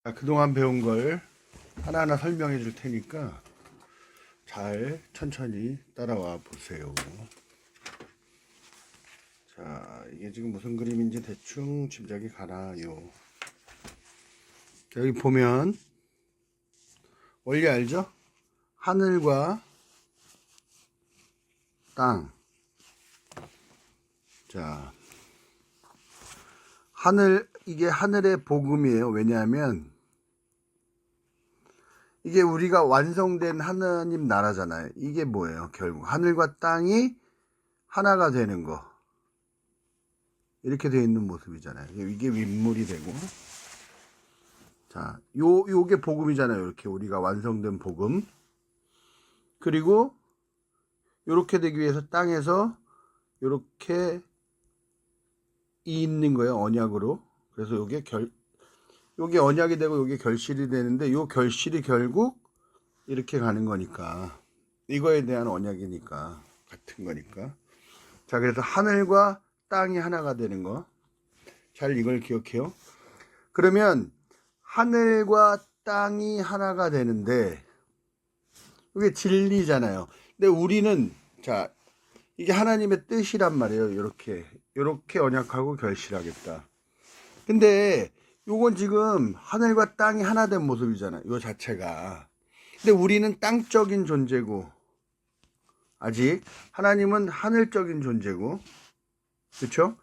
그동안 배운 걸 하나하나 설명해 줄 테니까 잘 천천히 따라와 보세요. 자, 이게 지금 무슨 그림인지 대충 짐작이 가나요? 여기 보면 원리 알죠? 하늘과 땅. 자, 이게 하늘의 복음이에요. 왜냐하면 이게 우리가 완성된 하나님 나라잖아요. 이게 뭐예요? 결국 하늘과 땅이 하나가 되는 거. 이렇게 되어 있는 모습이잖아요. 이게 윗물이 되고. 자, 요게 복음이잖아요. 이렇게 우리가 완성된 복음. 그리고 요렇게 되기 위해서 땅에서 요렇게 있는 거예요. 언약으로. 그래서 요게 언약이 되고 요게 결실이 되는데 요 결실이 결국 이렇게 가는 거니까 이거에 대한 언약이니까 같은 거니까. 자, 그래서 하늘과 땅이 하나가 되는 거. 잘 이걸 기억해요. 그러면 하늘과 땅이 하나가 되는데 이게 진리잖아요. 근데 우리는 자, 이게 하나님의 뜻이란 말이에요. 이렇게 언약하고 결실하겠다. 근데 요건 지금 하늘과 땅이 하나 된 모습이잖아요. 요 자체가. 근데 우리는 땅적인 존재고 아직 하나님은 하늘적인 존재고, 그렇죠?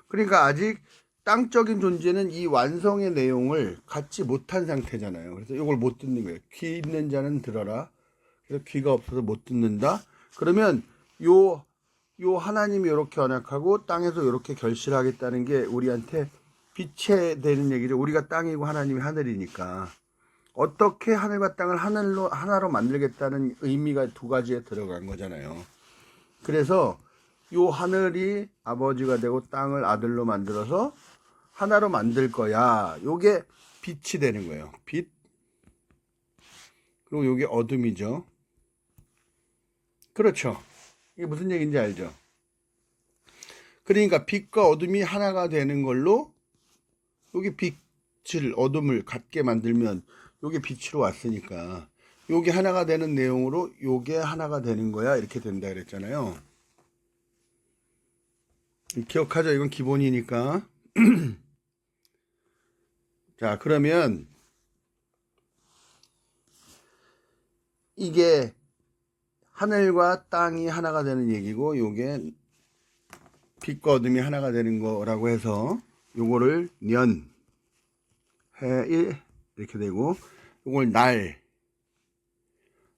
그러니까 아직 땅적인 존재는 이 완성의 내용을 갖지 못한 상태잖아요. 그래서 이걸 못 듣는 거예요. 귀 있는 자는 들어라. 그래서 귀가 없어서 못 듣는다. 그러면 요 하나님이 이렇게 언약하고 땅에서 이렇게 결실하겠다는 게 우리한테 빛에 되는 얘기죠. 우리가 땅이고 하나님이 하늘이니까 어떻게 하늘과 땅을 하나로 만들겠다는 의미가 두 가지에 들어간 거잖아요. 그래서 요 하늘이 아버지가 되고 땅을 아들로 만들어서 하나로 만들 거야. 요게 빛이 되는 거예요. 빛. 그리고 요게 어둠이죠. 그렇죠. 이게 무슨 얘기인지 알죠? 그러니까 빛과 어둠이 하나가 되는 걸로 여기 빛을 어둠을 같게 만들면 요게 빛으로 왔으니까 요게 하나가 되는 내용으로 요게 하나가 되는 거야. 이렇게 된다 그랬잖아요. 기억하죠? 이건 기본이니까. 자, 그러면 이게 하늘과 땅이 하나가 되는 얘기고 요게 빛과 어둠이 하나가 되는 거라고 해서 요거를 년, 해, 일 이렇게 되고 요걸 날,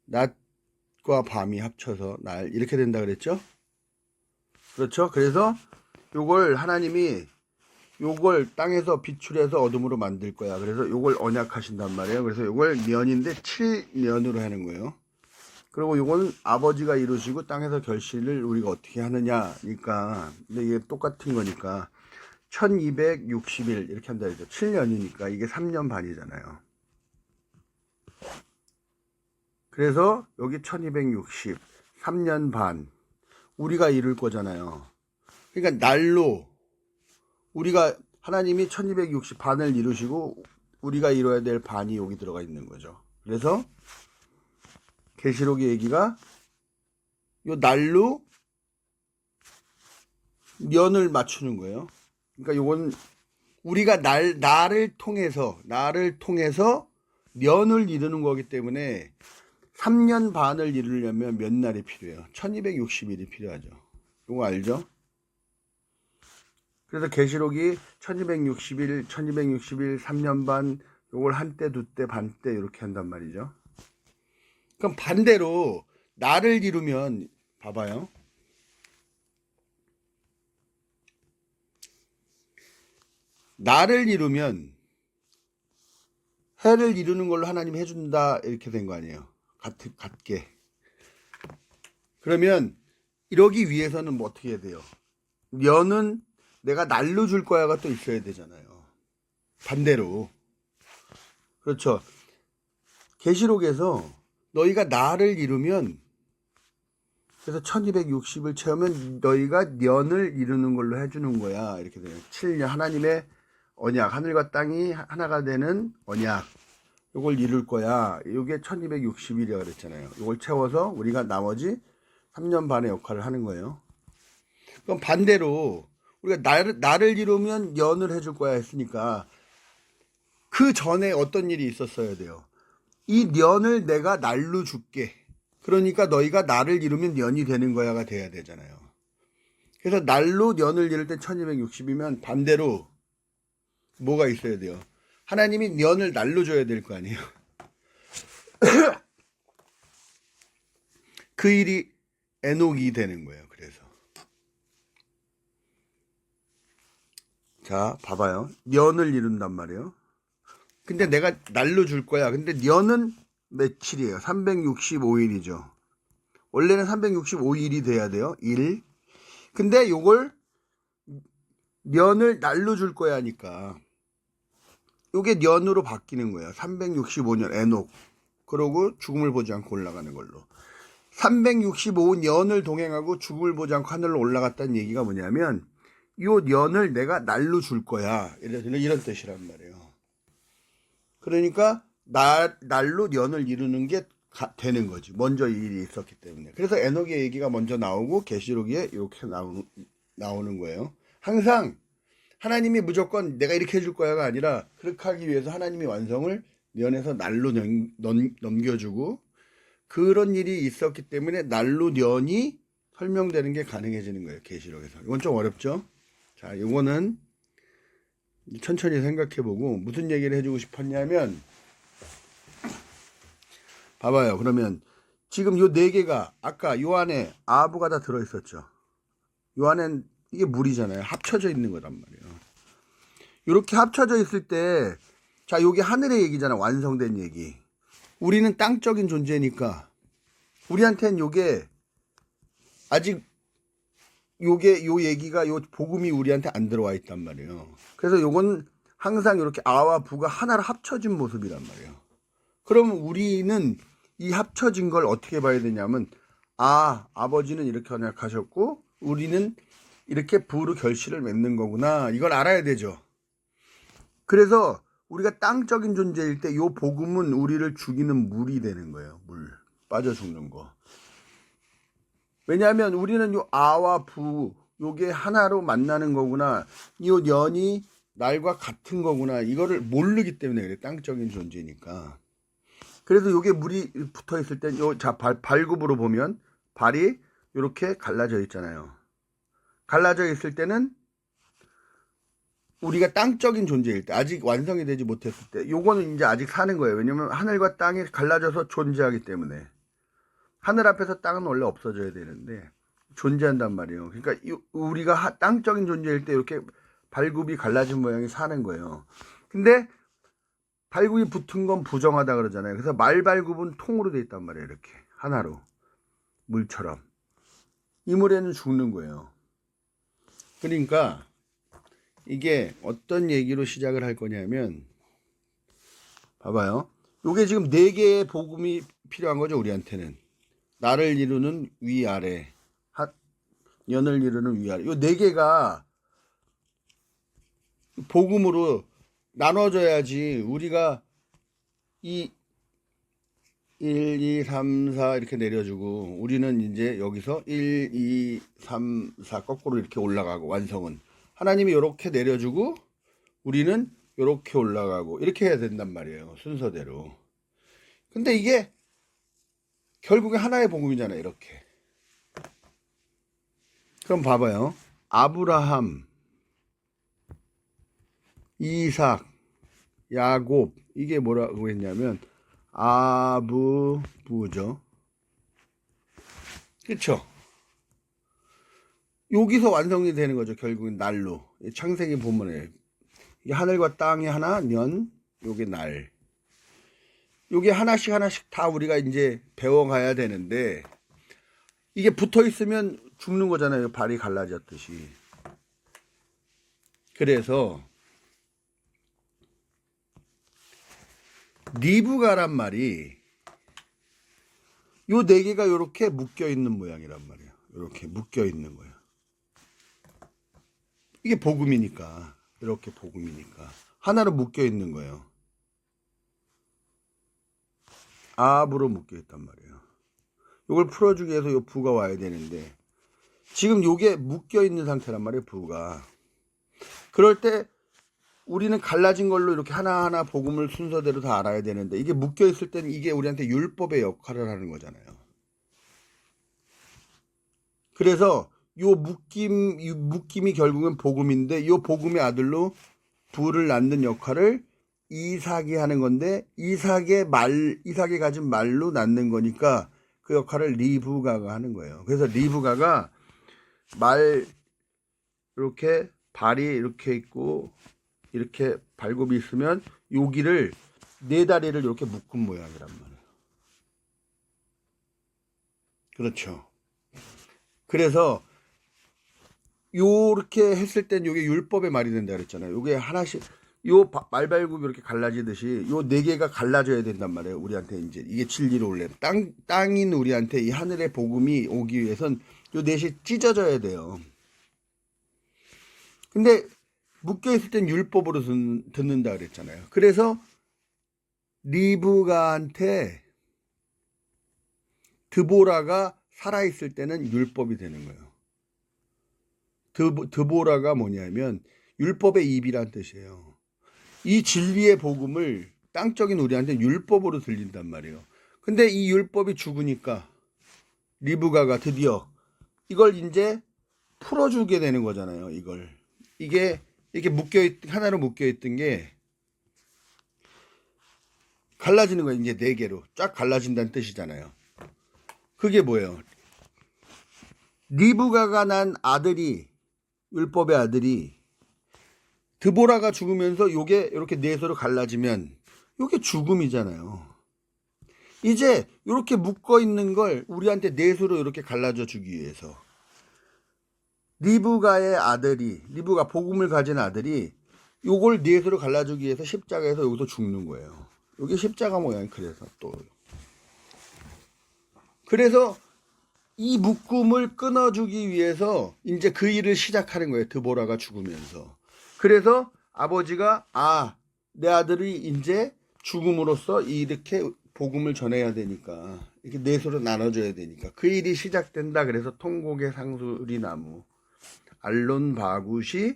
낮과 밤이 합쳐서 날 이렇게 된다 그랬죠? 그렇죠? 그래서 요걸 하나님이 요걸 땅에서 비출해서 어둠으로 만들 거야. 그래서 요걸 언약하신단 말이에요. 그래서 요걸 년인데 7년으로 하는 거예요. 그리고 요건 아버지가 이루시고 땅에서 결실을 우리가 어떻게 하느냐니까. 근데 이게 똑같은 거니까 1260일 이렇게 한다 그랬죠. 7년이니까 이게 3년 반이잖아요. 그래서 여기 1260 3년 반 우리가 이룰 거잖아요. 그러니까 날로 우리가 하나님이 1260 반을 이루시고 우리가 이뤄야 될 반이 여기 들어가 있는 거죠. 그래서 계시록의 얘기가 요 날로 년을 맞추는 거예요. 그러니까 요건 우리가 나를 통해서 년을 이루는 거기 때문에 3년 반을 이루려면 몇 날이 필요해요? 1260일이 필요하죠. 요거 알죠? 그래서 계시록이 1260일, 1260일, 3년 반, 요걸 한때, 두때, 반때 이렇게 한단 말이죠. 그럼 반대로 나를 이루면 봐봐요. 나를 이루면 해를 이루는 걸로 하나님 해준다 이렇게 된 거 아니에요. 같게. 그러면 이러기 위해서는 뭐 어떻게 해야 돼요? 년은 내가 날로 줄 거야가 또 있어야 되잖아요. 반대로. 그렇죠. 계시록에서 너희가 나를 이루면 그래서 1260을 채우면 너희가 년을 이루는 걸로 해주는 거야. 이렇게 돼요. 7년 하나님의 언약, 하늘과 땅이 하나가 되는 언약, 요걸 이룰 거야. 요게 1260일이라 그랬잖아요. 요걸 채워서 우리가 나머지 3년 반의 역할을 하는 거예요. 그럼 반대로 우리가 나를 이루면 연을 해줄 거야 했으니까 그 전에 어떤 일이 있었어야 돼요. 이 년을 내가 날로 줄게. 그러니까 너희가 나를 이루면 년이 되는 거야가 돼야 되잖아요. 그래서 날로 년을 이룰 때 1260이면 반대로 뭐가 있어야 돼요. 하나님이 년을 날로 줘야 될 거 아니에요. 그 일이 에녹이 되는 거예요. 그래서 자 봐봐요. 년을 이룬단 말이에요. 근데 내가 날로 줄 거야. 근데 년은 며칠이에요? 365일이죠. 원래는 365일이 돼야 돼요. 1. 근데 요걸 년을 날로 줄 거야 하니까 요게 년으로 바뀌는 거예요. 365년 에녹. 그러고 죽음을 보지 않고 올라가는 걸로. 365년을 동행하고 죽음을 보지 않고 하늘로 올라갔다는 얘기가 뭐냐면 요 년을 내가 날로 줄 거야. 이런 뜻이란 말이에요. 그러니까 날로 년을 이루는 게 되는 거지. 먼저 이 일이 있었기 때문에. 그래서 에녹의 얘기가 먼저 나오고 계시록에 이렇게 나오는 거예요. 항상 하나님이 무조건 내가 이렇게 해줄 거야가 아니라 그렇게 하기 위해서 하나님이 완성을 년에서 날로 넘겨주고 그런 일이 있었기 때문에 날로 년이 설명되는 게 가능해지는 거예요. 계시록에서. 이건 좀 어렵죠? 자, 이거는 천천히 생각해보고 무슨 얘기를 해주고 싶었냐면 봐봐요. 그러면 지금 요 네 개가 아까 요 안에 아부가 다 들어있었죠. 요 안엔 이게 물이잖아요. 합쳐져 있는 거란 말이에요. 이렇게 합쳐져 있을 때 자, 요게 하늘의 얘기잖아. 완성된 얘기. 우리는 땅적인 존재니까 우리한테는 요게 아직 요게 요 얘기가 요 복음이 우리한테 안 들어와 있단 말이에요. 그래서 요건 항상 이렇게 아와 부가 하나로 합쳐진 모습이란 말이에요. 그러면 우리는 이 합쳐진 걸 어떻게 봐야 되냐면 아버지는 이렇게 언약하셨고 우리는 이렇게 부로 결실을 맺는 거구나. 이걸 알아야 되죠. 그래서 우리가 땅적인 존재일 때 요 복음은 우리를 죽이는 물이 되는 거예요. 물. 빠져 죽는 거. 왜냐하면 우리는 요 아와 부 요게 하나로 만나는 거구나. 요 년이 날과 같은 거구나. 이거를 모르기 때문에 그래. 땅적인 존재니까. 그래서 요게 물이 붙어 있을 때 요 자 발굽으로 보면 발이 이렇게 갈라져 있잖아요. 갈라져 있을 때는 우리가 땅적인 존재일 때 아직 완성이 되지 못했을 때 요거는 이제 아직 사는 거예요. 왜냐면 하늘과 땅이 갈라져서 존재하기 때문에 하늘 앞에서 땅은 원래 없어져야 되는데 존재한단 말이에요. 그러니까 우리가 땅적인 존재일 때 이렇게 발굽이 갈라진 모양이 사는 거예요. 근데 발굽이 붙은 건 부정하다 그러잖아요. 그래서 말발굽은 통으로 돼 있단 말이에요. 이렇게 하나로 물처럼 이 물에는 죽는 거예요. 그러니까 이게 어떤 얘기로 시작을 할 거냐면 봐봐요. 요게 지금 4개의 복음이 필요한 거죠. 우리한테는 나를 이루는 위아래 년을 이루는 위아래 요 4개가 복음으로 나눠져야지 우리가 이 1, 2, 3, 4 이렇게 내려주고 우리는 이제 여기서 1, 2, 3, 4 거꾸로 이렇게 올라가고 완성은 하나님이 이렇게 내려주고 우리는 이렇게 올라가고 이렇게 해야 된단 말이에요. 순서대로. 근데 이게 결국에 하나의 복음이잖아요. 이렇게. 그럼 봐봐요. 아브라함, 이삭, 야곱 이게 뭐라고 했냐면 아부부죠. 그쵸? 여기서 완성이 되는 거죠. 결국은 날로. 창세기 본문에 이게 하늘과 땅이 하나, 년, 요게 날. 요게 하나씩 다 우리가 이제 배워가야 되는데 이게 붙어 있으면 죽는 거잖아요. 발이 갈라졌듯이. 그래서 리브가란 말이 요 4개가 요렇게 묶여 있는 모양이란 말이에요. 요렇게 묶여 있는 거예요. 이게 복음이니까. 이렇게 복음이니까 하나로 묶여 있는 거예요. 압으로 묶여 있단 말이에요. 이걸 풀어주기 위해서 요 부가 와야 되는데 지금 요게 묶여 있는 상태란 말이에요. 부가. 그럴 때 우리는 갈라진 걸로 이렇게 하나하나 복음을 순서대로 다 알아야 되는데 이게 묶여 있을 때는 이게 우리한테 율법의 역할을 하는 거잖아요. 그래서 요 묶임이 결국은 복음인데 요 복음의 아들로 부를 낳는 역할을 이삭이 하는 건데 이삭이 가진 말로 낳는 거니까 그 역할을 리브가가 하는 거예요. 그래서 리브가가 말 이렇게 발이 이렇게 있고 이렇게 발굽이 있으면 여기를 네 다리를 이렇게 묶은 모양이란 말이에요. 그렇죠. 그래서 요렇게 했을 땐 요게 율법의 말이 된다 그랬잖아요. 요게 하나씩 요 말발굽이 이렇게 갈라지듯이 요 네 개가 갈라져야 된단 말이에요. 우리한테 이제 이게 진리로 올래 땅인 우리한테 이 하늘의 복음이 오기 위해선 요 넷이 찢어져야 돼요. 근데 묶여 있을 땐 율법으로 듣는다 그랬잖아요. 그래서 리브가한테 드보라가 살아 있을 때는 율법이 되는 거예요. 드보라가 뭐냐면 율법의 입이란 뜻이에요. 이 진리의 복음을 땅적인 우리한테 율법으로 들린단 말이에요. 근데 이 율법이 죽으니까 리브가가 드디어 이걸 이제 풀어주게 되는 거잖아요. 이게 이렇게 하나로 묶여있던 게 갈라지는 거예요. 이제 네 개로 쫙 갈라진다는 뜻이잖아요. 그게 뭐예요? 리브가가 난 아들이 율법의 아들이 드보라가 죽으면서 요게 이렇게 넷으로 갈라지면 요게 죽음이잖아요. 이제 이렇게 묶어 있는 걸 우리한테 넷으로 이렇게 갈라져 주기 위해서 리브가 복음을 가진 아들이 요걸 넷으로 갈라주기 위해서 십자가에서 여기서 죽는 거예요. 요게 십자가 모양이 그래서 이 묶음을 끊어주기 위해서 이제 그 일을 시작하는 거예요. 드보라가 죽으면서. 그래서 아버지가 내 아들이 이제 죽음으로써 이렇게 복음을 전해야 되니까 이렇게 넷으로 나눠줘야 되니까 그 일이 시작된다. 그래서 통곡의 상수리 나무 알론 바굿이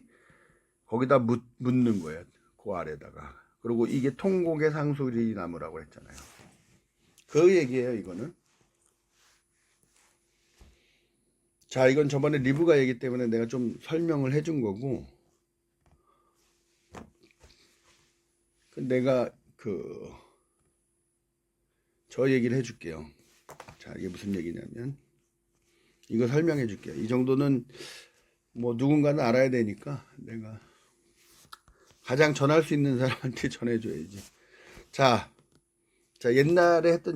거기다 묻는 거예요. 그 아래다가. 그리고 이게 통곡의 상수리 나무라고 했잖아요. 그 얘기예요. 이거는. 자, 이건 저번에 리브가 얘기 때문에 내가 좀 설명을 해준 거고, 내가 저 얘기를 해줄게요. 자, 이게 무슨 얘기냐면, 이거 설명해 줄게요. 이 정도는 뭐 누군가는 알아야 되니까 내가 가장 전할 수 있는 사람한테 전해줘야지. 자, 옛날에 했던